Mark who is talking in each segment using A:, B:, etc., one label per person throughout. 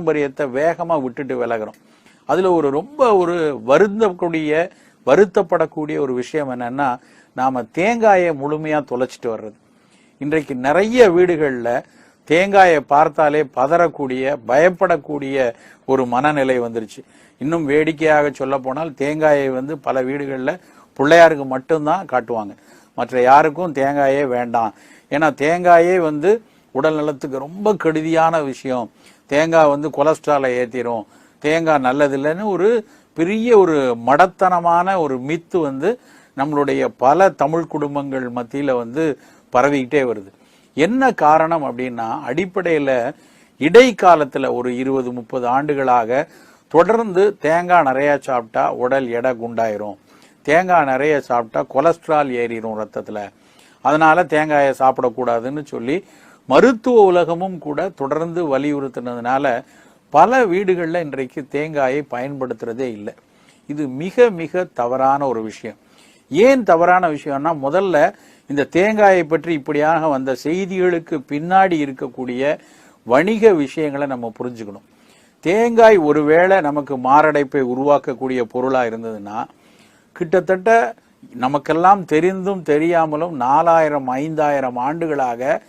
A: பாரம்பரியத்தை வேகமா விட்டுட்டு விலகிறோம். அதுல ரொம்ப வருத்தப்படக்கூடிய ஒரு விஷயம் என்னன்னா, நாம தேங்காயை முழுமையா தொலைச்சிட்டு வர்றது. இன்றைக்கு நிறைய வீடுகள்ல தேங்காயை பார்த்தாலே பதறக்கூடிய, பயப்படக்கூடிய ஒரு மனநிலை வந்துருச்சு. இன்னும் வேடிக்கையாக சொல்ல போனால் தேங்காயை பல வீடுகள்ல பிள்ளையாருக்கு மட்டும்தான் காட்டுவாங்க, மற்ற யாருக்கும் தேங்காயே வேண்டாம். ஏன்னா தேங்காயே உடல் நலத்துக்கு ரொம்ப கெடுதியான விஷயம், தேங்காய் கொலஸ்ட்ராலை ஏத்திரும், தேங்காய் நல்லதில்லைன்னு ஒரு பெரிய ஒரு மடத்தனமான ஒரு மித்து நம்மளுடைய பல தமிழ் குடும்பங்கள் மத்தியில பரவிக்கிட்டே வருது. என்ன காரணம் அப்படின்னா, அடிப்படையில இடைக்காலத்துல ஒரு 20-30 ஆண்டுகளாக தொடர்ந்து தேங்காய் நிறைய சாப்பிட்டா உடல் எடை குண்டாயிரும், தேங்காய் நிறைய சாப்பிட்டா கொலஸ்ட்ரால் ஏறிடும் ரத்தத்துல, அதனால தேங்காயை சாப்பிடக்கூடாதுன்னு சொல்லி மருத்துவ உலகமும் கூட தொடர்ந்து வலியுறுத்தினதுனால பல வீடுகள்ல இன்றைக்கு தேங்காயை பயன்படுத்துறதே இல்லை. இது மிக மிக தவறான ஒரு விஷயம். ஏன் தவறான விஷயம்னா, முதல்ல இந்த தேங்காயை பற்றி இப்படியாக வந்த செய்திகளுக்கு பின்னாடி இருக்கக்கூடிய வணிக விஷயங்களை நம்ம புரிஞ்சுக்கணும். தேங்காய் ஒருவேளை நமக்கு மாரடைப்பை உருவாக்கக்கூடிய பொருளா இருந்ததுன்னா, கிட்டத்தட்ட நமக்கெல்லாம் தெரிந்தும் தெரியாமலும் 4000-5000 ஆண்டுகளாக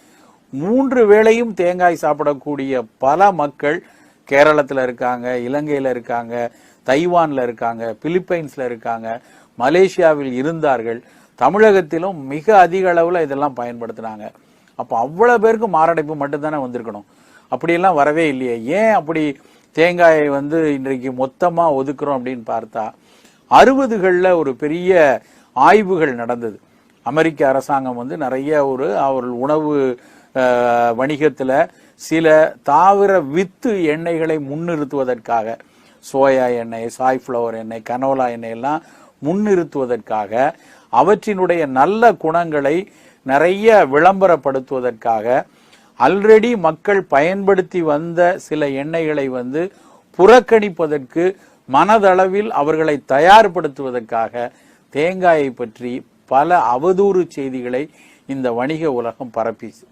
A: 3 வேளையும் தேங்காய் சாப்பிடக்கூடிய பல மக்கள் கேரளத்துல இருக்காங்க, இலங்கையில இருக்காங்க, தைவான்ல இருக்காங்க, பிலிப்பைன்ஸ்ல இருக்காங்க, மலேசியாவில் இருந்தார்கள், தமிழகத்திலும் மிக அதிக அளவுல இதெல்லாம் பயன்படுத்தினாங்க. அப்ப அவ்வளவு பேருக்கு மாரடைப்பு மட்டும்தானே வந்திருக்கணும், அப்படியெல்லாம் வரவே இல்லையே. ஏன் அப்படி தேங்காயை இன்றைக்கு மொத்தமா ஒதுக்குறோம் அப்படின்னு பார்த்தா, 60களில் ஒரு பெரிய ஆய்வுகள் நடந்தது. அமெரிக்க அரசாங்கம் நிறைய அவர்கள் உணவு வணிகத்துல சில தாவர வித்து எண்ணெய்களை முன்னிறுத்துவதற்காக, சோயா எண்ணெய், சாய்ஃப்ளவர் எண்ணெய், கனோலா எண்ணெய் எல்லாம் முன்னிறுத்துவதற்காக, அவற்றினுடைய நல்ல குணங்களை நிறைய விளம்பரப்படுத்துவதற்காக, ஆல்ரெடி மக்கள் பயன்படுத்தி வந்த சில எண்ணெய்களை புறக்கணிப்பதற்கு, மனதளவில் அவர்களை தயார்படுத்துவதற்காக தேங்காயை பற்றி பல அவதூறு செய்திகளை இந்த வணிக உலகம் பரப்பிச்சு.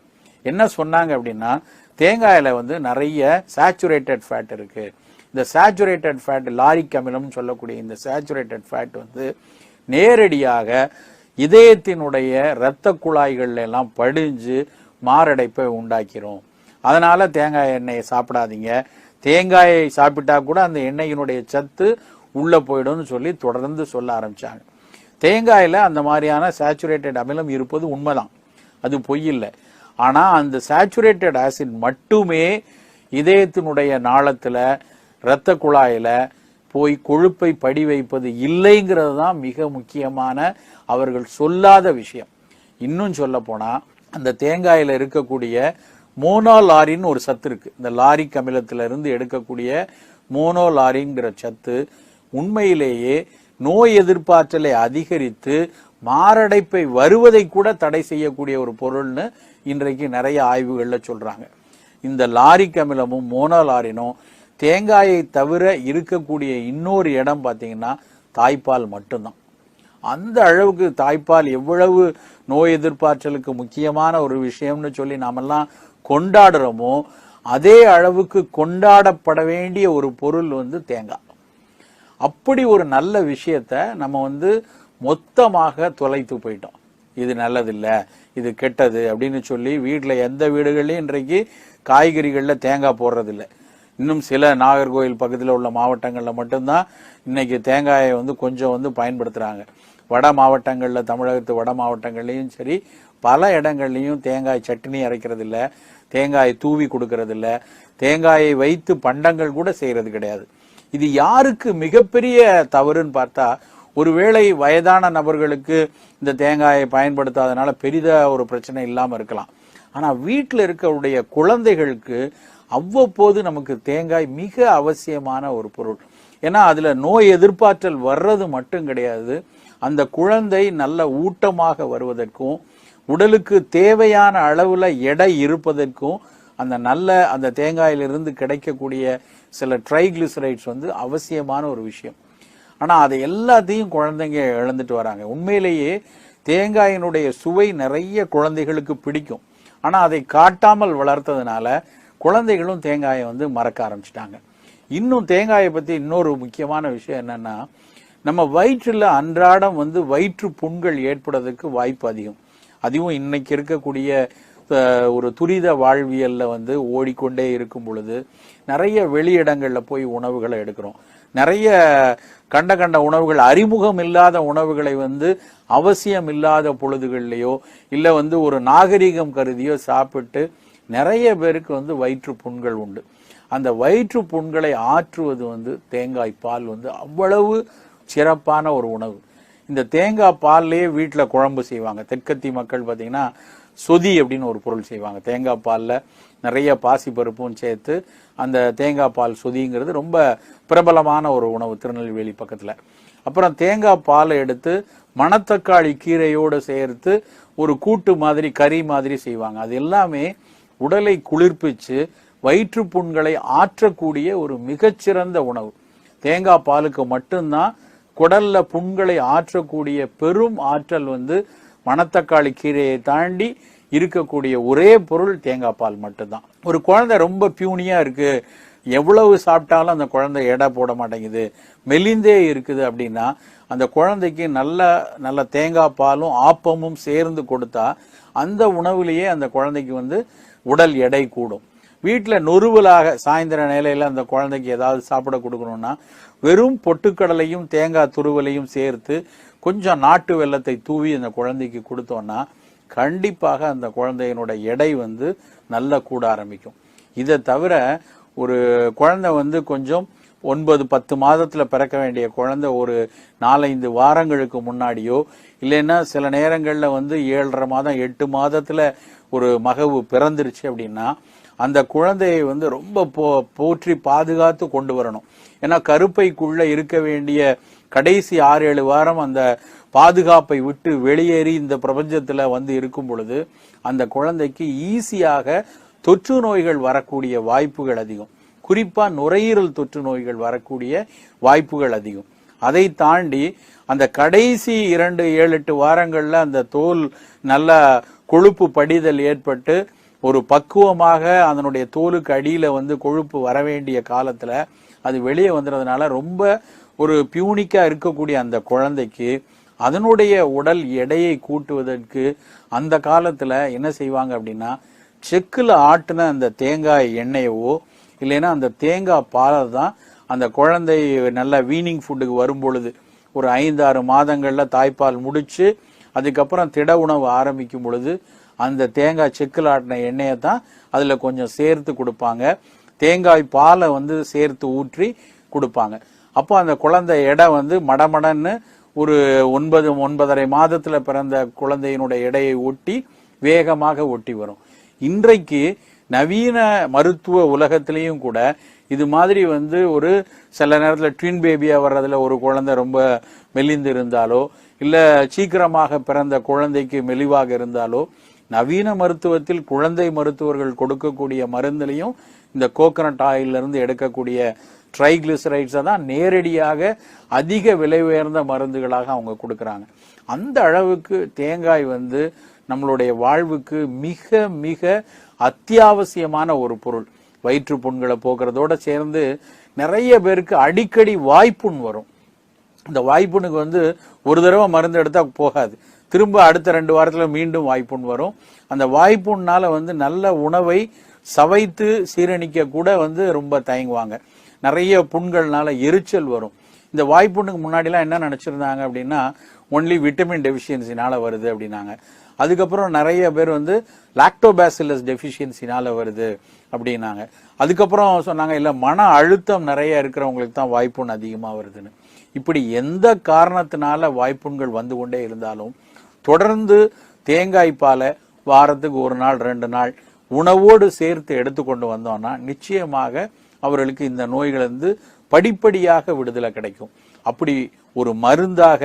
A: என்ன சொன்னாங்க அப்படின்னா, தேங்காயில நிறைய சேச்சுரேட்டட் ஃபேட் இருக்கு. இந்த சேச்சுரேட்டட் ஃபேட், லாரிக் அமிலம் சொல்லக்கூடிய இந்த சேச்சுரேட்டட் ஃபேட் நேரடியாக இதயத்தினுடைய இரத்த குழாய்கள்ல எல்லாம் படிஞ்சு மாரடைப்பை உண்டாக்கிறோம், அதனால தேங்காய் எண்ணெயை சாப்பிடாதீங்க, தேங்காயை சாப்பிட்டா கூட அந்த எண்ணெயினுடைய சத்து உள்ள போயிடும்னு சொல்லி தொடர்ந்து சொல்ல ஆரம்பிச்சாங்க. தேங்காயில அந்த மாதிரியான சேச்சுரேட்டட் அமிலம் இருப்பது உண்மைதான், அது பொய் இல்லை. ஆனா அந்த சேச்சுரேட்டட் ஆசிட் மட்டுமே இதயத்தினுடைய நாளத்துல இரத்த குழாயில போய் கொழுப்பை படி வைப்பது இல்லைங்கிறது தான் மிக முக்கியமான அவர்கள் சொல்லாத விஷயம். இன்னும் சொல்ல போனா, அந்த தேங்காயில இருக்கக்கூடிய மோனோலாரின் ஒரு சத்து இருக்கு. இந்த லாரிக் அமிலத்தில இருந்து எடுக்கக்கூடிய மோனோலாரின்கிற சத்து உண்மையிலேயே நோய் எதிர்ப்பாற்றலை அதிகரித்து மாரடைப்பை வருவதை கூட தடை செய்யக்கூடிய ஒரு பொருள்னு இன்றைக்கு நிறைய ஆய்வுகள்ல சொல்றாங்க. இந்த லாரிக் அமிலமும் மோனோலாரினும் தேங்காயை தவிர இருக்கக்கூடிய இன்னொரு இடம் பாத்தீங்கன்னா தாய்ப்பால் மட்டும்தான். அந்த அளவுக்கு தாய்ப்பால் எவ்வளவு நோய் எதிர்ப்பாற்றலுக்கு முக்கியமான ஒரு விஷயம்னு சொல்லி நாமெல்லாம் கொண்டாடுறோமோ, அதே அளவுக்கு கொண்டாடப்பட வேண்டிய ஒரு பொருள் தேங்காய். அப்படி ஒரு நல்ல விஷயத்த நம்ம மொத்தமாக தொலைத்து போயிட்டோம். இது நல்லதில்ல, இது கெட்டது அப்படின்னு சொல்லி வீட்டுல எந்த வீடுகள்லயும் இன்றைக்கு காய்கறிகள்ல தேங்காய் போடுறதில்லை. இன்னும் சில நாகர்கோவில் பக்கத்தில் உள்ள மாவட்டங்கள்ல மட்டும்தான் இன்னைக்கு தேங்காயை கொஞ்சம் பயன்படுத்துறாங்க. வட மாவட்டங்கள்ல, தமிழகத்து வட மாவட்டங்கள்லயும் சரி, பல இடங்கள்லயும் தேங்காய் சட்னி அரைக்கிறது இல்ல, தேங்காயை தூவி கொடுக்கறது இல்ல, தேங்காயை வைத்து பண்டங்கள் கூட செய்யறது கிடையாது. இது யாருக்கு மிகப்பெரிய தவறுன்னு பார்த்தா, ஒருவேளை வயதான நபர்களுக்கு இந்த தேங்காயை பயன்படுத்தாதனால பெரிதா ஒரு பிரச்சனை இல்லாம இருக்கலாம். ஆனா வீட்டில் இருக்கக்கூடிய குழந்தைகளுக்கு அவ்வப்போது நமக்கு தேங்காய் மிக அவசியமான ஒரு பொருள். ஏன்னா அதுல நோய் எதிர்ப்பாற்றல் வர்றது மட்டும் கிடையாது, அந்த குழந்தை நல்ல ஊட்டமாக வருவதற்கும் உடலுக்கு தேவையான அளவுல எடை இருப்பதற்கும் அந்த தேங்காயிலிருந்து கிடைக்கக்கூடிய சில ட்ரைகிளிசரைட்ஸ் அவசியமான ஒரு விஷயம். ஆனா அதை எல்லாத்தையும் குழந்தைங்க இழந்துட்டு வராங்க. உண்மையிலேயே தேங்காயினுடைய சுவை நிறைய குழந்தைகளுக்கு பிடிக்கும். ஆனா அதை காட்டாமல் வளர்த்ததுனால குழந்தைகளும் தேங்காயை வந்து மறக்க ஆரம்பிச்சிட்டாங்க. இன்னும் தேங்காயை பத்தி இன்னொரு முக்கியமான விஷயம் என்னன்னா, நம்ம வயிற்றுல அன்றாடம் வந்து வயிற்று புண்கள் ஏற்படுறதுக்கு வாய்ப்பு அதிகம். அதுவும் இன்னைக்கு இருக்கக்கூடிய ஒரு துரித வாழ்வியல்ல வந்து ஓடிக்கொண்டே இருக்கும் பொழுது நிறைய வெளியிடங்கள்ல போய் உணவுகளை எடுக்கிறோம். நிறைய கண்ட உணவுகள், அறிமுகம் இல்லாத உணவுகளை வந்து அவசியம் இல்லாத பொழுதுகள்லையோ இல்ல வந்து ஒரு நாகரிகம் கருதியோ சாப்பிட்டு நிறைய பேருக்கு வந்து வயிற்று புண்கள் உண்டு. அந்த வயிற்று புண்களை ஆற்றுவது வந்து தேங்காய் பால் வந்து அவ்வளவு சிறப்பான ஒரு உணவு. இந்த தேங்காய் பால்லையே வீட்டில் குழம்பு செய்வாங்க. தெற்கத்தி மக்கள் பார்த்தீங்கன்னா சொதி அப்படின்னு ஒரு பொருள் செய்வாங்க. தேங்காய் பாலில் நிறைய பாசி பருப்பும் சேர்த்து அந்த தேங்காய் பால் சொதிங்கிறது ரொம்ப பிரபலமான ஒரு உணவு திருநெல்வேலி பக்கத்தில். அப்புறம் தேங்காய் பாலை எடுத்து மணத்தக்காளி கீரையோடு சேர்த்து ஒரு கூட்டு மாதிரி கறி மாதிரி செய்வாங்க. அது எல்லாமே உடலை குளிர்ப்பிச்சு வயிற்று புண்களை ஆற்றக்கூடிய ஒரு மிகச்சிறந்த உணவு. தேங்காய் பாலுக்கு மட்டும்தான் குடல்ல புண்களை ஆற்றக்கூடிய பெரும் ஆற்றல் வந்து மணத்தக்காளி கீரையை தாண்டி இருக்கக்கூடிய ஒரே பொருள் தேங்காய் பால் மட்டும்தான். ஒரு குழந்தை ரொம்ப பியூனியா இருக்கு, எவ்வளவு சாப்பிட்டாலும் அந்த குழந்தை எடை போட மாட்டேங்குது, மெலிந்தே இருக்குது அப்படின்னா அந்த குழந்தைக்கு நல்ல தேங்காய் பாலும் ஆப்பமும் சேர்ந்து கொடுத்தா அந்த உணவுலேயே அந்த குழந்தைக்கு வந்து உடல் எடை கூடும். வீட்டில் நொறுவலாக சாயந்தர நிலையில அந்த குழந்தைக்கு ஏதாவது சாப்பிட கொடுக்கணும்னா வெறும் பொட்டுக்கடலையும் தேங்காய் துருவலையும் சேர்த்து கொஞ்சம் நாட்டு வெல்லத்தை தூவி அந்த குழந்தைக்கு கொடுத்தோம்னா கண்டிப்பாக அந்த குழந்தையினோட எடை வந்து நல்லா கூட ஆரம்பிக்கும். இதை தவிர ஒரு குழந்தை வந்து கொஞ்சம் 9-10 மாதத்துல பிறக்க வேண்டிய குழந்தை ஒரு 4-5 வாரங்களுக்கு முன்னாடியோ இல்லைன்னா சில நேரங்கள்ல வந்து 7.5 மாதம் 8 மாதத்துல ஒரு மகவு பிறந்துருச்சு அப்படின்னா அந்த குழந்தையை வந்து ரொம்ப போற்றி பாதுகாத்து கொண்டு வரணும். ஏன்னா கருப்பைக்குள்ள இருக்க வேண்டிய கடைசி 6-7 வாரம் அந்த பாதுகாப்பை விட்டு வெளியேறி இந்த பிரபஞ்சத்துல வந்து இருக்கும் பொழுது அந்த குழந்தைக்கு ஈஸியாக தொற்று நோய்கள் வரக்கூடிய வாய்ப்புகள் அதிகம். குறிப்பா நுரையீரல் தொற்று நோய்கள் வரக்கூடிய வாய்ப்புகள் அதிகம். அதை தாண்டி அந்த கடைசி 2-7-8 வாரங்கள்ல அந்த தோல் நல்ல கொழுப்பு படிதல் ஏற்பட்டு ஒரு பக்குவமாக அதனுடைய தோலுக்கு அடியில வந்து கொழுப்பு வர வேண்டிய காலத்துல அது வெளியே வந்துறதுனால ரொம்ப ஒரு பியூனிக்கா இருக்கக்கூடிய அந்த குழந்தைக்கு அதனுடைய உடல் எடையை கூட்டுவதற்கு அந்த காலத்துல என்ன செய்வாங்க அப்படின்னா செக்குல ஆட்டுன அந்த தேங்காய் எண்ணெயவோ இல்லைன்னா அந்த தேங்காய் பாலை தான் அந்த குழந்தை நல்ல வீனிங் ஃபுட்டுக்கு வரும் பொழுது ஒரு 5-6 மாதங்கள்ல தாய்ப்பால் முடிச்சு அதுக்கப்புறம் திட உணவு ஆரம்பிக்கும் பொழுது அந்த தேங்காய் செக்குல ஆட்டின எண்ணெயை தான் அதுல கொஞ்சம் சேர்த்து கொடுப்பாங்க. தேங்காய் பாலை வந்து சேர்த்து ஊற்றி கொடுப்பாங்க. அப்போ அந்த குழந்தை எடை வந்து மடமடன்னு ஒரு 9-9.5 மாதத்துல பிறந்த குழந்தையினுடைய எடையை ஒட்டி வேகமாக ஒட்டி வரும். இன்றைக்கு நவீன மருத்துவ உலகத்திலையும் கூட இது மாதிரி வந்து ஒரு சில நேரத்துல ட்வின் பேபியா வர்றதுல ஒரு குழந்தை ரொம்ப மெலிந்து இருந்தாலோ இல்ல சீக்கிரமாக பிறந்த குழந்தைக்கு மெலிவாக இருந்தாலோ நவீன மருத்துவத்தில் குழந்தை மருத்துவர்கள் கொடுக்கக்கூடிய மருந்துலையும் இந்த கோகனட் ஆயில்ல இருந்து எடுக்கக்கூடிய ட்ரைகிளிசரைட்ஸை தான் நேரடியாக அதிக விலை உயர்ந்த மருந்துகளாக அவங்க கொடுக்கறாங்க. அந்த அளவுக்கு தேங்காய் வந்து நம்மளுடைய வாழ்வுக்கு மிக மிக அத்தியாவசியமான ஒரு பொருள். வயிற்று புண்களை போக்குறதோட சேர்ந்து நிறைய பேருக்கு அடிக்கடி வாய்ப்புண் வரும். இந்த வாய்ப்புண்ணுக்கு வந்து ஒரு தடவை மருந்து எடுத்தா போகாது, திரும்ப அடுத்த 2 வாரத்துல மீண்டும் வாய்ப்புண் வரும். அந்த வாய்ப்புண்ணால வந்து நல்ல உணவை சவைத்து சீரணிக்க கூட வந்து ரொம்ப தயங்குவாங்க. நிறைய புண்கள்னால எரிச்சல் வரும். இந்த வாய்ப்புண்ணுக்கு முன்னாடிலாம் என்ன நினைச்சிருந்தாங்க அப்படின்னா ஒன்லி விட்டமின் டெஃபிஷியன்சினால வருது அப்படின்னாங்க. அதுக்கப்புறம் நிறைய பேர் வந்து லாக்டோபாசிலஸ் டெஃபிஷியன்சினால வருது அப்படின்னாங்க. அதுக்கப்புறம் சொன்னாங்க இல்ல மன அழுத்தம் நிறைய இருக்கிறவங்களுக்கு தான் வாய்ப்புண் அதிகமா வருதுன்னு. இப்படி எந்த காரணத்தினால வாய்ப்புண்கள் வந்து கொண்டே இருந்தாலும் தொடர்ந்து தேங்காய் பாலை வாரத்துக்கு 1 நாள் 2 நாள் உணவோடு சேர்த்து எடுத்துக்கொண்டு வந்தோம்னா நிச்சயமாக அவர்களுக்கு இந்த நோய்களிலிருந்து படிப்படியாக விடுதலை கிடைக்கும். அப்படி ஒரு மருந்தாக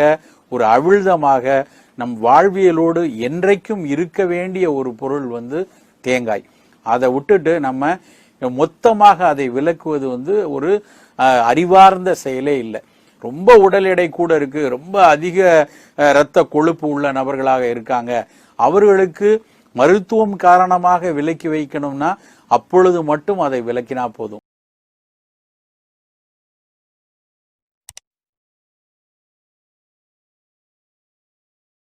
A: ஒரு அவிழ்தமாக நம் வாழ்வியலோடு என்றைக்கும் இருக்க வேண்டிய ஒரு பொருள் வந்து தேங்காய். அதை விட்டுட்டு நம்ம மொத்தமாக அதை விலக்குவது வந்து ஒரு அறிவார்ந்த செயலே இல்லை. ரொம்ப உடல் எடை கூட இருக்கு, ரொம்ப அதிக இரத்த கொழுப்பு உள்ள நபர்களாக இருக்காங்க, அவர்களுக்கு மருத்துவம் காரணமாக விலக்கி வைக்கணும்னா அப்பொழுது மட்டும் அதை விலக்கினா போதும்.